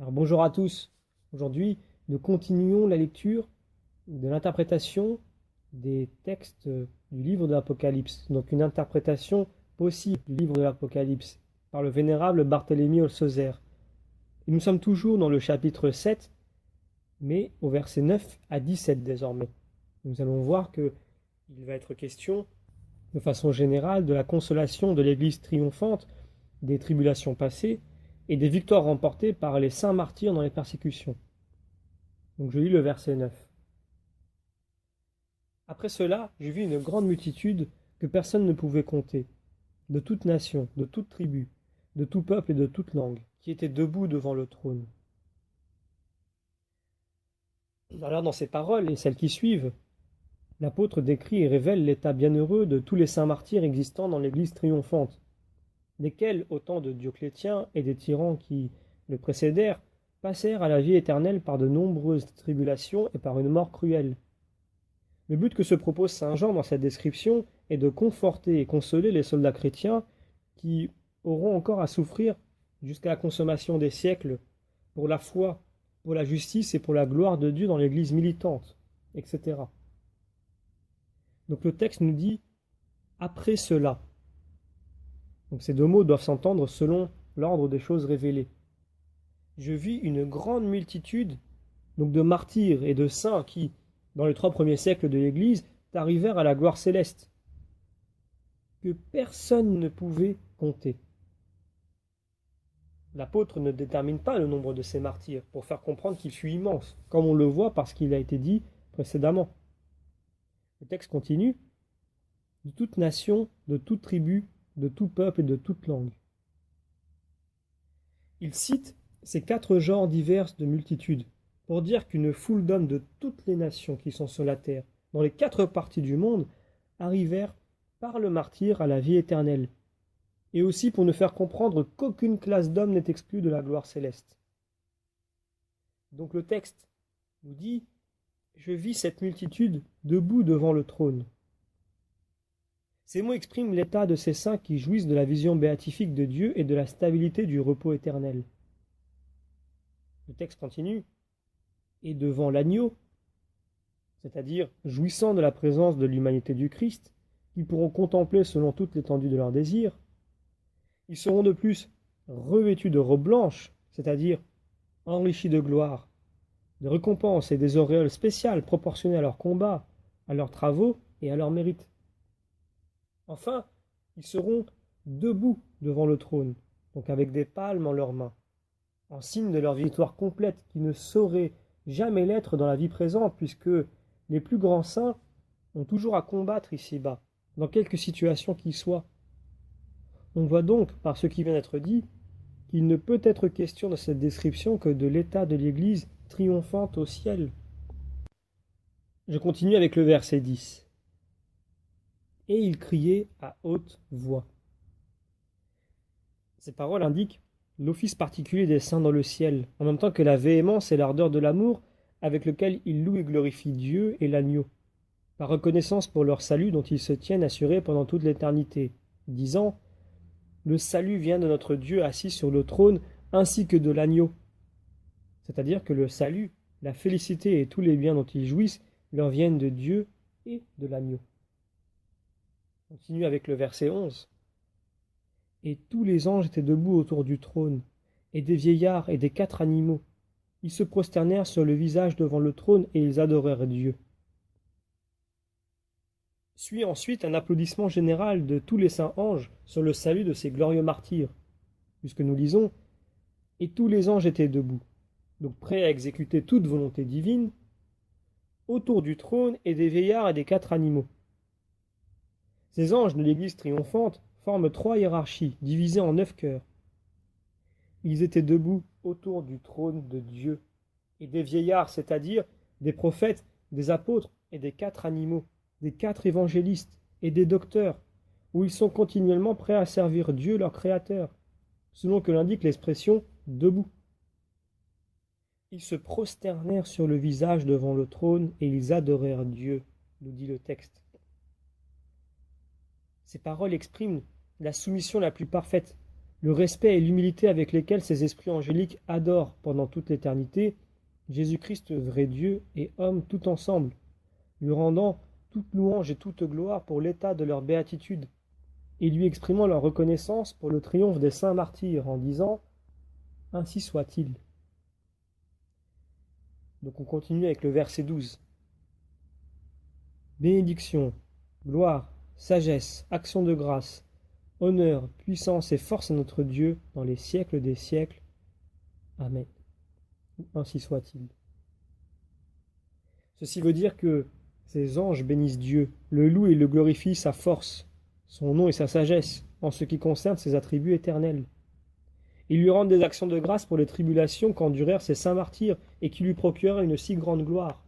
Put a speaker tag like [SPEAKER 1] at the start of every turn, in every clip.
[SPEAKER 1] Alors bonjour à tous. Aujourd'hui, nous continuons la lecture de l'interprétation des textes du livre de l'Apocalypse. Donc une interprétation possible du livre de l'Apocalypse par le vénérable Barthélemy Olsozer. Et nous sommes toujours dans le chapitre 7, mais au verset 9 à 17 désormais. Nous allons voir qu'il va être question, de façon générale, de la consolation de l'Église triomphante des tribulations passées et des victoires remportées par les saints martyrs dans les persécutions. Donc je lis le verset 9. Après cela, j'ai vu une grande multitude que personne ne pouvait compter, de toute nation, de toute tribu, de tout peuple et de toute langue, qui étaient debout devant le trône. Alors dans ces paroles et celles qui suivent, l'apôtre décrit et révèle l'état bienheureux de tous les saints martyrs existant dans l'Église triomphante, lesquels, au temps de Dioclétien et des tyrans qui le précédèrent, passèrent à la vie éternelle par de nombreuses tribulations et par une mort cruelle. Le but que se propose saint Jean dans cette description est de conforter et consoler les soldats chrétiens qui auront encore à souffrir jusqu'à la consommation des siècles pour la foi, pour la justice et pour la gloire de Dieu dans l'Église militante, etc. Donc le texte nous dit « après cela ». Donc ces deux mots doivent s'entendre selon l'ordre des choses révélées. Je vis une grande multitude donc de martyrs et de saints qui, dans les 3 premiers siècles de l'Église, arrivèrent à la gloire céleste, que personne ne pouvait compter. L'apôtre ne détermine pas le nombre de ces martyrs pour faire comprendre qu'il fut immense, comme on le voit parce qu'il a été dit précédemment. Le texte continue, de toute nation, de toute tribu, de tout peuple et de toute langue. Il cite ces 4 genres divers de multitudes pour dire qu'une foule d'hommes de toutes les nations qui sont sur la terre, dans les 4 parties du monde, arrivèrent par le martyr à la vie éternelle, et aussi pour nous faire comprendre qu'aucune classe d'hommes n'est exclue de la gloire céleste. Donc le texte nous dit « Je vis cette multitude debout devant le trône ». Ces mots expriment l'état de ces saints qui jouissent de la vision béatifique de Dieu et de la stabilité du repos éternel. Le texte continue. Et devant l'agneau, c'est-à-dire jouissant de la présence de l'humanité du Christ, qu'ils pourront contempler selon toute l'étendue de leurs désirs, ils seront de plus revêtus de robes blanches, c'est-à-dire enrichis de gloire, de récompenses et des auréoles spéciales proportionnées à leurs combats, à leurs travaux et à leurs mérites. Enfin, ils seront debout devant le trône, donc avec des palmes en leurs mains, en signe de leur victoire complète qui ne saurait jamais l'être dans la vie présente, puisque les plus grands saints ont toujours à combattre ici-bas, dans quelque situation qu'il soit. On voit donc, par ce qui vient d'être dit, qu'il ne peut être question de cette description que de l'état de l'Église triomphante au ciel. Je continue avec le verset 10. Et il criait à haute voix. Ces paroles indiquent l'office particulier des saints dans le ciel, en même temps que la véhémence et l'ardeur de l'amour avec lequel ils louent et glorifient Dieu et l'agneau, par reconnaissance pour leur salut dont ils se tiennent assurés pendant toute l'éternité, disant « Le salut vient de notre Dieu assis sur le trône ainsi que de l'agneau ». C'est-à-dire que le salut, la félicité et tous les biens dont ils jouissent leur viennent de Dieu et de l'agneau. On continue avec le verset 11. Et tous les anges étaient debout autour du trône, et des vieillards et des 4 animaux. Ils se prosternèrent sur le visage devant le trône et ils adorèrent Dieu. Suit ensuite un applaudissement général de tous les saints anges sur le salut de ces glorieux martyrs, puisque nous lisons « Et tous les anges étaient debout », donc prêts à exécuter toute volonté divine, autour du trône et des vieillards et des 4 animaux. Ces anges de l'Église triomphante forment 3 hiérarchies, divisées en 9 chœurs. Ils étaient debout autour du trône de Dieu, et des vieillards, c'est-à-dire des prophètes, des apôtres et des 4 animaux, des 4 évangélistes et des docteurs, où ils sont continuellement prêts à servir Dieu leur Créateur, selon que l'indique l'expression « debout ». Ils se prosternèrent sur le visage devant le trône et ils adorèrent Dieu, nous dit le texte. Ces paroles expriment la soumission la plus parfaite, le respect et l'humilité avec lesquels ces esprits angéliques adorent pendant toute l'éternité Jésus-Christ, vrai Dieu et homme tout ensemble, lui rendant toute louange et toute gloire pour l'état de leur béatitude, et lui exprimant leur reconnaissance pour le triomphe des saints martyrs en disant « Ainsi soit-il ». Donc on continue avec le verset 12. Bénédiction, gloire, sagesse, action de grâce, honneur, puissance et force à notre Dieu dans les siècles des siècles. Amen. Ainsi soit-il. Ceci veut dire que ces anges bénissent Dieu, le louent et le glorifient sa force, son nom et sa sagesse, en ce qui concerne ses attributs éternels. Ils lui rendent des actions de grâce pour les tribulations qu'endurèrent ces saints martyrs et qui lui procurèrent une si grande gloire.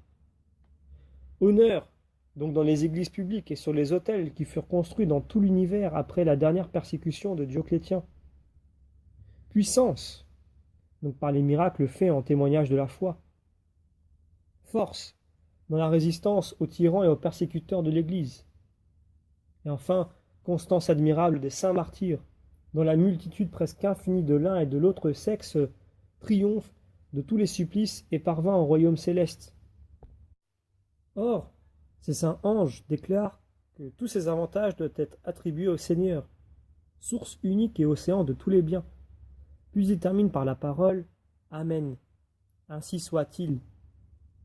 [SPEAKER 1] Honneur, donc dans les églises publiques et sur les autels qui furent construits dans tout l'univers après la dernière persécution de Dioclétien. Puissance, donc par les miracles faits en témoignage de la foi. Force, dans la résistance aux tyrans et aux persécuteurs de l'Église. Et enfin, constance admirable des saints martyrs, dont la multitude presque infinie de l'un et de l'autre sexe triomphe de tous les supplices et parvint au royaume céleste. Or, ces saints anges déclarent que tous ces avantages doivent être attribués au Seigneur, source unique et océan de tous les biens. Puis ils terminent par la parole « Amen ». Ainsi soit-il.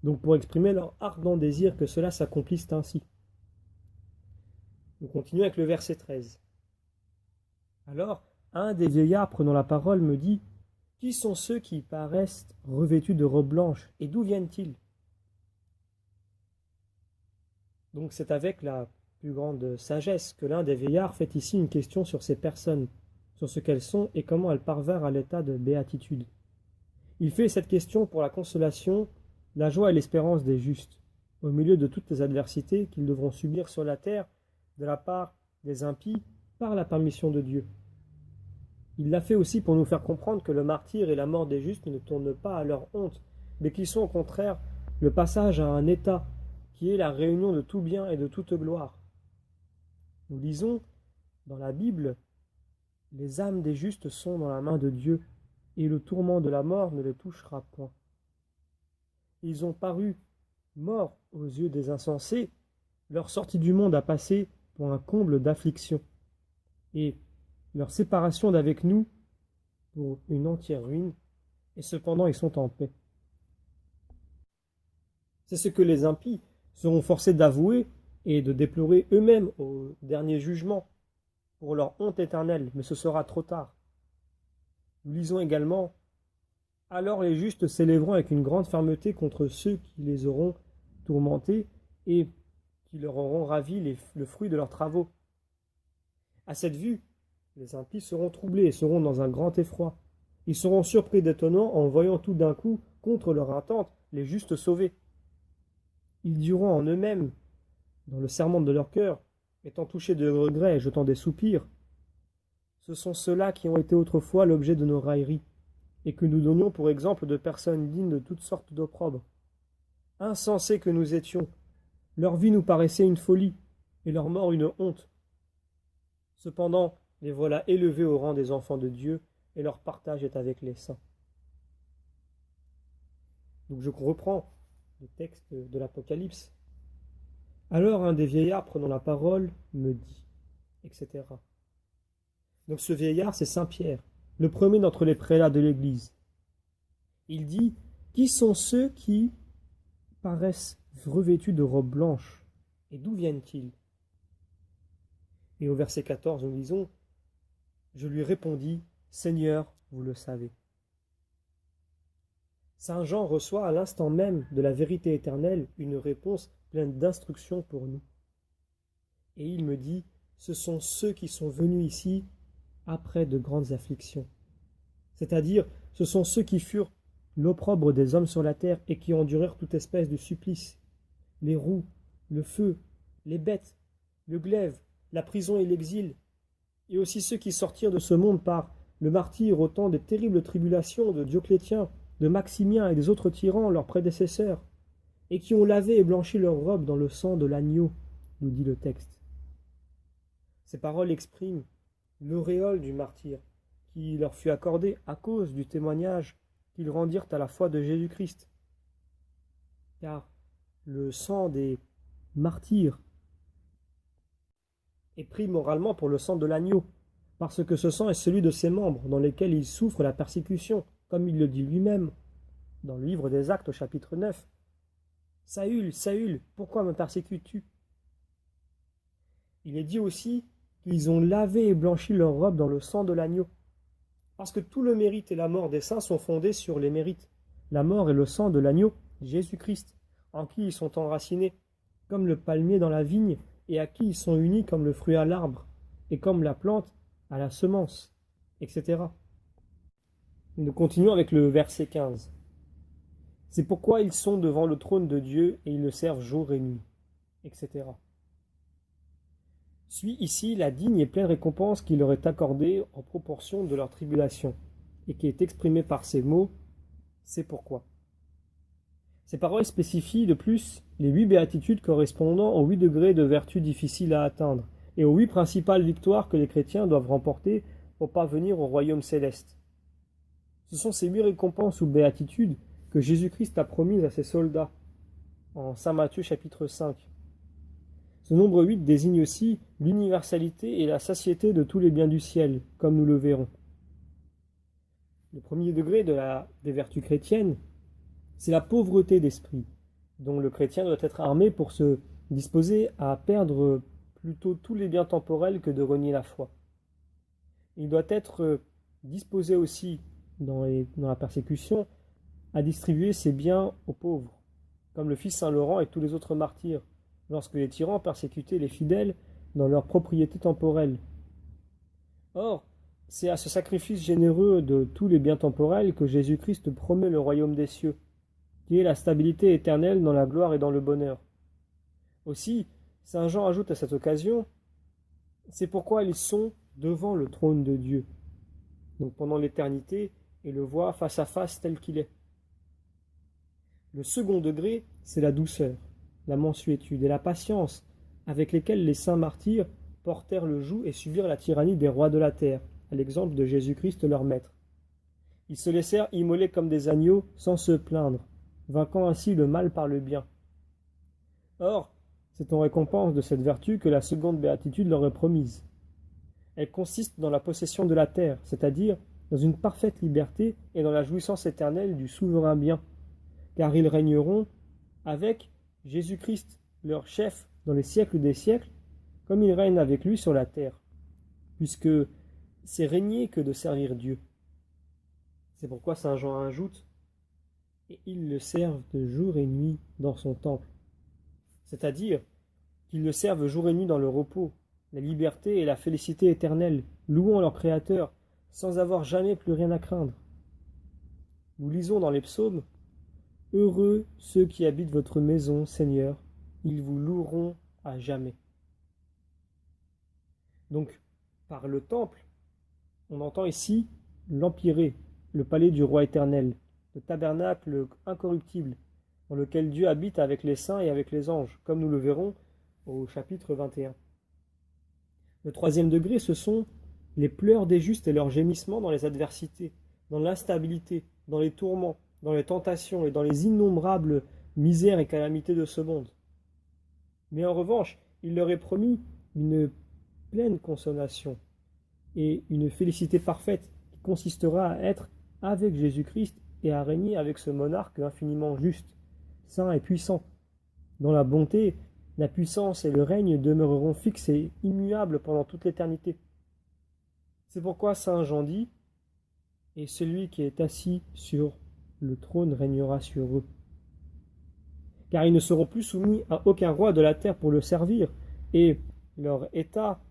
[SPEAKER 1] Donc pour exprimer leur ardent désir que cela s'accomplisse ainsi. Nous continuons avec le verset 13. Alors, un des vieillards prenant la parole me dit « Qui sont ceux qui paraissent revêtus de robes blanches, et d'où viennent-ils » Donc c'est avec la plus grande sagesse que l'un des vieillards fait ici une question sur ces personnes, sur ce qu'elles sont et comment elles parvinrent à l'état de béatitude. Il fait cette question pour la consolation, la joie et l'espérance des justes, au milieu de toutes les adversités qu'ils devront subir sur la terre de la part des impies par la permission de Dieu. Il l'a fait aussi pour nous faire comprendre que le martyre et la mort des justes ne tournent pas à leur honte, mais qu'ils sont au contraire le passage à un état qui est la réunion de tout bien et de toute gloire. Nous lisons dans la Bible, « Les âmes des justes sont dans la main de Dieu, et le tourment de la mort ne les touchera point. » Ils ont paru morts aux yeux des insensés, leur sortie du monde a passé pour un comble d'affliction, et leur séparation d'avec nous pour une entière ruine, et cependant ils sont en paix. C'est ce que les impies seront forcés d'avouer et de déplorer eux-mêmes au dernier jugement pour leur honte éternelle, mais ce sera trop tard. Nous lisons également « Alors les justes s'élèveront avec une grande fermeté contre ceux qui les auront tourmentés et qui leur auront ravi le fruit de leurs travaux. » À cette vue, les impies seront troublés et seront dans un grand effroi. Ils seront surpris d'étonnant en voyant tout d'un coup, contre leur attente, les justes sauvés. Ils diront en eux-mêmes, dans le serment de leur cœur, étant touchés de regrets et jetant des soupirs, « Ce sont ceux-là qui ont été autrefois l'objet de nos railleries, et que nous donnions pour exemple de personnes dignes de toutes sortes d'opprobres. Insensés que nous étions, leur vie nous paraissait une folie, et leur mort une honte. Cependant, les voilà élevés au rang des enfants de Dieu, et leur partage est avec les saints. » Donc je reprends le texte de l'Apocalypse. Alors un des vieillards prenant la parole me dit, etc. Donc ce vieillard, c'est Saint Pierre, le premier d'entre les prélats de l'Église. Il dit, qui sont ceux qui paraissent revêtus de robes blanches, et d'où viennent-ils? Et au verset 14, nous lisons, je lui répondis, Seigneur, vous le savez. Saint Jean reçoit à l'instant même de la vérité éternelle une réponse pleine d'instructions pour nous. Et il me dit, ce sont ceux qui sont venus ici après de grandes afflictions. C'est-à-dire, ce sont ceux qui furent l'opprobre des hommes sur la terre et qui endurèrent toute espèce de supplice. Les roues, le feu, les bêtes, le glaive, la prison et l'exil, et aussi ceux qui sortirent de ce monde par le martyre au temps des terribles tribulations de Dioclétien, de Maximien et des autres tyrans, leurs prédécesseurs, et qui ont lavé et blanchi leurs robes dans le sang de l'agneau, nous dit le texte. Ces paroles expriment l'auréole du martyr, qui leur fut accordé à cause du témoignage qu'ils rendirent à la foi de Jésus-Christ. Car le sang des martyrs est pris moralement pour le sang de l'agneau, parce que ce sang est celui de ses membres, dans lesquels il souffre la persécution, comme il le dit lui-même, dans le livre des Actes au chapitre 9. « Saül, Saül, pourquoi me persécutes-tu » Il est dit aussi qu'ils ont lavé et blanchi leur robe dans le sang de l'agneau, parce que tout le mérite et la mort des saints sont fondés sur les mérites, la mort et le sang de l'agneau, Jésus-Christ, en qui ils sont enracinés, comme le palmier dans la vigne, et à qui ils sont unis comme le fruit à l'arbre, et comme la plante à la semence, etc. Nous continuons avec le verset 15. C'est pourquoi ils sont devant le trône de Dieu et ils le servent jour et nuit, etc. Suit ici la digne et pleine récompense qui leur est accordée en proportion de leur tribulation, et qui est exprimée par ces mots « c'est pourquoi ». Ces paroles spécifient de plus les 8 béatitudes correspondant aux 8 degrés de vertu difficiles à atteindre, et aux 8 principales victoires que les chrétiens doivent remporter pour parvenir au royaume céleste. Ce sont ces 8 récompenses ou béatitudes que Jésus-Christ a promises à ses soldats, en Saint Matthieu chapitre 5. Ce nombre 8 désigne aussi l'universalité et la satiété de tous les biens du ciel, comme nous le verrons. Le premier degré des vertus chrétiennes, c'est la pauvreté d'esprit, dont le chrétien doit être armé pour se disposer à perdre plutôt tous les biens temporels que de renier la foi. Il doit être disposé aussi, dans la persécution, à distribuer ses biens aux pauvres, comme le fit Saint Laurent et tous les autres martyrs, lorsque les tyrans persécutaient les fidèles dans leurs propriétés temporelles. Or, c'est à ce sacrifice généreux de tous les biens temporels que Jésus-Christ promet le royaume des cieux, qui est la stabilité éternelle dans la gloire et dans le bonheur. Aussi, Saint Jean ajoute à cette occasion, c'est pourquoi ils sont devant le trône de Dieu, donc pendant l'éternité, et le voient face à face tel qu'il est. Le second degré, c'est la douceur, la mansuétude et la patience avec lesquelles les saints martyrs portèrent le joug et subirent la tyrannie des rois de la terre, à l'exemple de Jésus-Christ leur maître. Ils se laissèrent immoler comme des agneaux sans se plaindre, vainquant ainsi le mal par le bien. Or, c'est en récompense de cette vertu que la seconde béatitude leur est promise. Elle consiste dans la possession de la terre, c'est-à-dire dans une parfaite liberté et dans la jouissance éternelle du souverain bien, car ils régneront avec Jésus-Christ, leur chef, dans les siècles des siècles, comme ils règnent avec lui sur la terre, puisque c'est régner que de servir Dieu. C'est pourquoi saint Jean ajoute « Et ils le servent de jour et nuit dans son temple », c'est-à-dire qu'ils le servent jour et nuit dans le repos, la liberté et la félicité éternelle, louant leur Créateur, sans avoir jamais plus rien à craindre. Nous lisons dans les psaumes « Heureux ceux qui habitent votre maison, Seigneur, ils vous loueront à jamais. » Donc, par le temple, on entend ici l'empyrée, le palais du roi éternel, le tabernacle incorruptible, dans lequel Dieu habite avec les saints et avec les anges, comme nous le verrons au chapitre 21. Le troisième degré, ce sont les pleurs des justes et leurs gémissements dans les adversités, dans l'instabilité, dans les tourments, dans les tentations et dans les innombrables misères et calamités de ce monde. Mais en revanche, il leur est promis une pleine consolation et une félicité parfaite qui consistera à être avec Jésus-Christ et à régner avec ce monarque infiniment juste, saint et puissant, dont la bonté, la puissance et le règne demeureront fixes et immuables pendant toute l'éternité. C'est pourquoi saint Jean dit « Et celui qui est assis sur le trône régnera sur eux. » Car ils ne seront plus soumis à aucun roi de la terre pour le servir, et leur état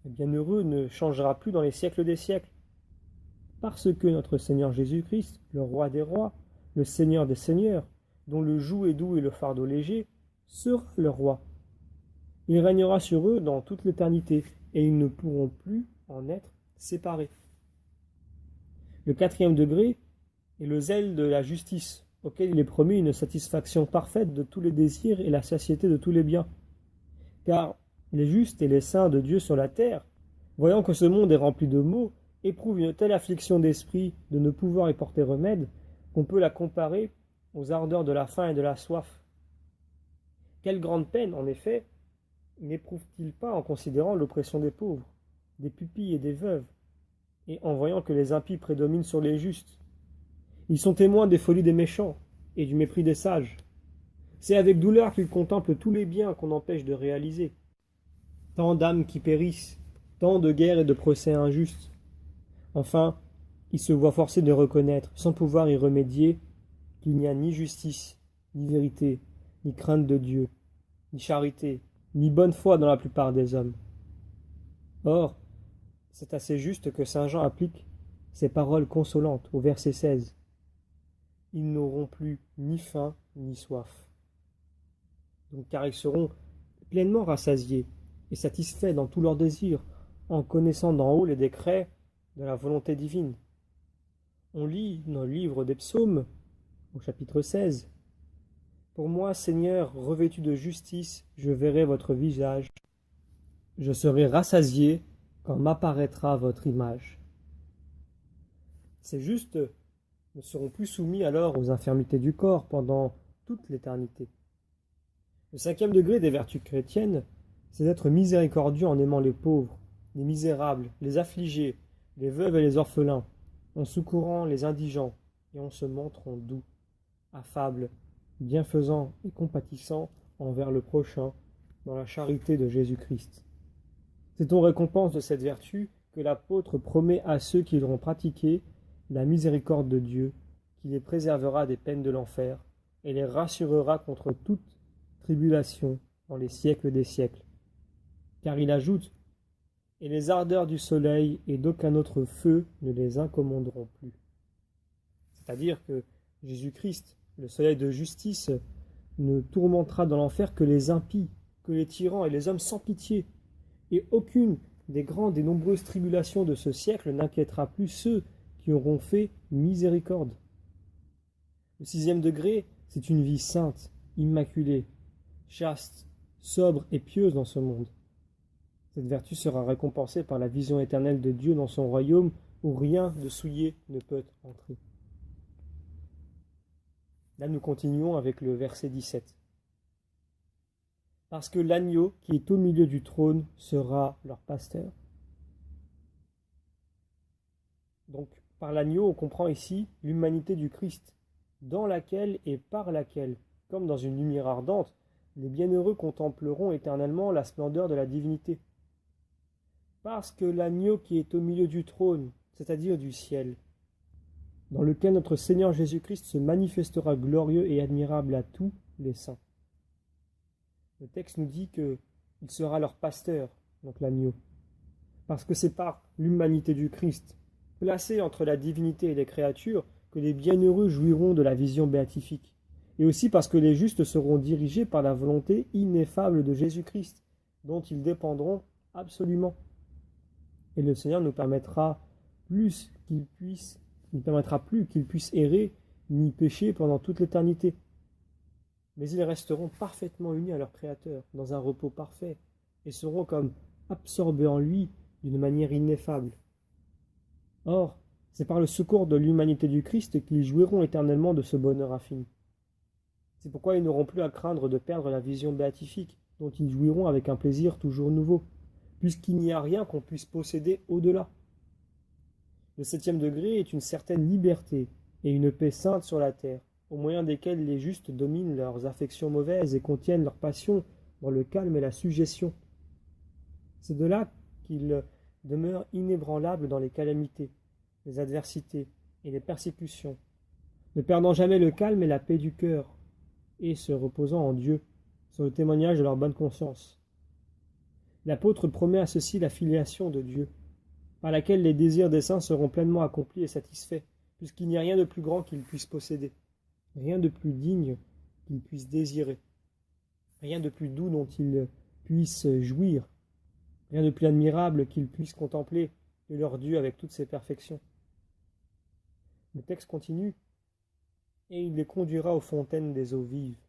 [SPEAKER 1] bienheureux ne changera plus dans les siècles des siècles. Parce que notre Seigneur Jésus-Christ, le roi des rois, le Seigneur des seigneurs, dont le joug est doux et le fardeau léger, sera leur roi. Il régnera sur eux dans toute l'éternité, et ils ne pourront plus en être séparés. Le quatrième degré est le zèle de la justice, auquel il est promis une satisfaction parfaite de tous les désirs et la satiété de tous les biens. Car les justes et les saints de Dieu sur la terre, voyant que ce monde est rempli de maux, éprouve une telle affliction d'esprit de ne pouvoir y porter remède qu'on peut la comparer aux ardeurs de la faim et de la soif. Quelle grande peine, en effet, n'éprouve-t-il pas en considérant l'oppression des pauvres, des pupilles et des veuves, et en voyant que les impies prédominent sur les justes? Ils sont témoins des folies des méchants et du mépris des sages. C'est avec douleur qu'ils contemplent tous les biens qu'on empêche de réaliser. Tant d'âmes qui périssent, tant de guerres et de procès injustes. Enfin, ils se voient forcés de reconnaître, sans pouvoir y remédier, qu'il n'y a ni justice, ni vérité, ni crainte de Dieu, ni charité, ni bonne foi dans la plupart des hommes. Or, c'est assez juste que saint Jean applique ces paroles consolantes au verset 16. Ils n'auront plus ni faim ni soif. Donc, car ils seront pleinement rassasiés et satisfaits dans tous leurs désirs, en connaissant d'en haut les décrets de la volonté divine. On lit dans le livre des psaumes, au chapitre 16, « Pour moi, Seigneur, revêtu de justice, je verrai votre visage. Je serai rassasié quand m'apparaîtra votre image. » Ces justes ne seront plus soumis alors aux infirmités du corps pendant toute l'éternité. Le 5e degré des vertus chrétiennes, c'est d'être miséricordieux en aimant les pauvres, les misérables, les affligés, les veuves et les orphelins, en secourant les indigents et en se montrant doux, affable, bienfaisant et compatissant envers le prochain dans la charité de Jésus-Christ. C'est en récompense de cette vertu que l'apôtre promet à ceux qui l'auront pratiquée la miséricorde de Dieu, qui les préservera des peines de l'enfer et les rassurera contre toute tribulation dans les siècles des siècles. Car il ajoute « Et les ardeurs du soleil et d'aucun autre feu ne les incommoderont plus. » C'est-à-dire que Jésus-Christ, le soleil de justice, ne tourmentera dans l'enfer que les impies, que les tyrans et les hommes sans pitié. Et aucune des grandes et nombreuses tribulations de ce siècle n'inquiétera plus ceux qui auront fait miséricorde. Le 6e degré, c'est une vie sainte, immaculée, chaste, sobre et pieuse dans ce monde. Cette vertu sera récompensée par la vision éternelle de Dieu dans son royaume où rien de souillé ne peut entrer. Là, nous continuons avec le verset 17. Parce que l'agneau qui est au milieu du trône sera leur pasteur. Donc, par l'agneau, on comprend ici l'humanité du Christ, dans laquelle et par laquelle, comme dans une lumière ardente, les bienheureux contempleront éternellement la splendeur de la divinité. Parce que l'agneau qui est au milieu du trône, c'est-à-dire du ciel, dans lequel notre Seigneur Jésus-Christ se manifestera glorieux et admirable à tous les saints. Le texte nous dit qu'il sera leur pasteur, donc l'agneau, parce que c'est par l'humanité du Christ, placée entre la divinité et les créatures, que les bienheureux jouiront de la vision béatifique, et aussi parce que les justes seront dirigés par la volonté ineffable de Jésus-Christ, dont ils dépendront absolument. Et le Seigneur nous permettra plus qu'ils puissent errer ni pécher pendant toute l'éternité. Mais ils resteront parfaitement unis à leur Créateur, dans un repos parfait, et seront comme absorbés en lui d'une manière ineffable. Or, c'est par le secours de l'humanité du Christ qu'ils jouiront éternellement de ce bonheur infini. C'est pourquoi ils n'auront plus à craindre de perdre la vision béatifique, dont ils jouiront avec un plaisir toujours nouveau, puisqu'il n'y a rien qu'on puisse posséder au-delà. Le 7e degré est une certaine liberté et une paix sainte sur la terre, au moyen desquels les justes dominent leurs affections mauvaises et contiennent leurs passions dans le calme et la suggestion. C'est de là qu'ils demeurent inébranlables dans les calamités, les adversités et les persécutions, ne perdant jamais le calme et la paix du cœur, et se reposant en Dieu, sur le témoignage de leur bonne conscience. L'apôtre promet à ceux-ci la filiation de Dieu, par laquelle les désirs des saints seront pleinement accomplis et satisfaits, puisqu'il n'y a rien de plus grand qu'ils puissent posséder, rien de plus digne qu'ils puissent désirer, rien de plus doux dont ils puissent jouir, rien de plus admirable qu'ils puissent contempler de leur Dieu avec toutes ses perfections. Le texte continue, et il les conduira aux fontaines des eaux vives,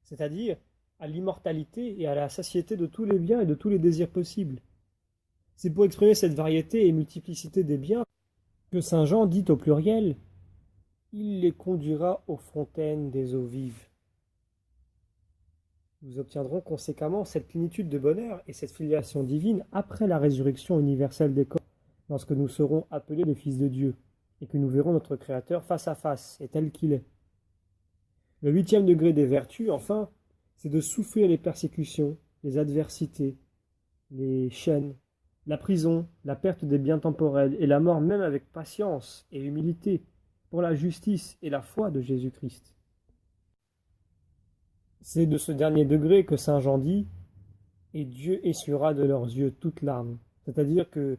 [SPEAKER 1] c'est-à-dire à l'immortalité et à la satiété de tous les biens et de tous les désirs possibles. C'est pour exprimer cette variété et multiplicité des biens que saint Jean dit au pluriel « Il les conduira aux fontaines des eaux vives ». Nous obtiendrons conséquemment cette plénitude de bonheur et cette filiation divine après la résurrection universelle des corps, lorsque nous serons appelés les fils de Dieu et que nous verrons notre Créateur face à face et tel qu'il est. Le 8e degré des vertus, enfin, c'est de souffrir les persécutions, les adversités, les chaînes, la prison, la perte des biens temporels et la mort même avec patience et humilité pour la justice et la foi de Jésus-Christ. C'est de ce dernier degré que saint Jean dit « Et Dieu essuiera de leurs yeux toute larme », c'est-à-dire que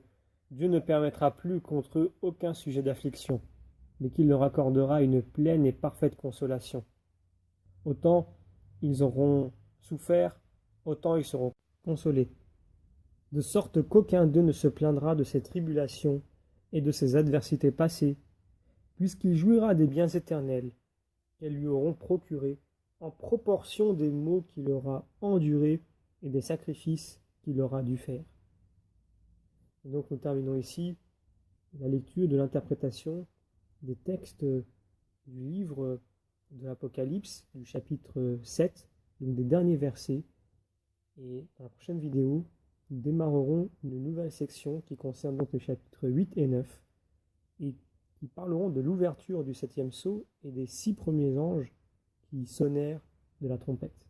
[SPEAKER 1] Dieu ne permettra plus contre eux aucun sujet d'affliction, mais qu'il leur accordera une pleine et parfaite consolation. Autant ils auront souffert, autant ils seront consolés, de sorte qu'aucun d'eux ne se plaindra de ses tribulations et de ses adversités passées, puisqu'il jouira des biens éternels qu'elles lui auront procurés en proportion des maux qu'il aura endurés et des sacrifices qu'il aura dû faire. Et donc nous terminons ici la lecture de l'interprétation des textes du livre de l'Apocalypse, du chapitre 7, donc des derniers versets. Et dans la prochaine vidéo, nous démarrerons une nouvelle section qui concerne donc les chapitres 8 et 9 et qui parleront de l'ouverture du 7e sceau et des 6 premiers anges qui sonnèrent de la trompette.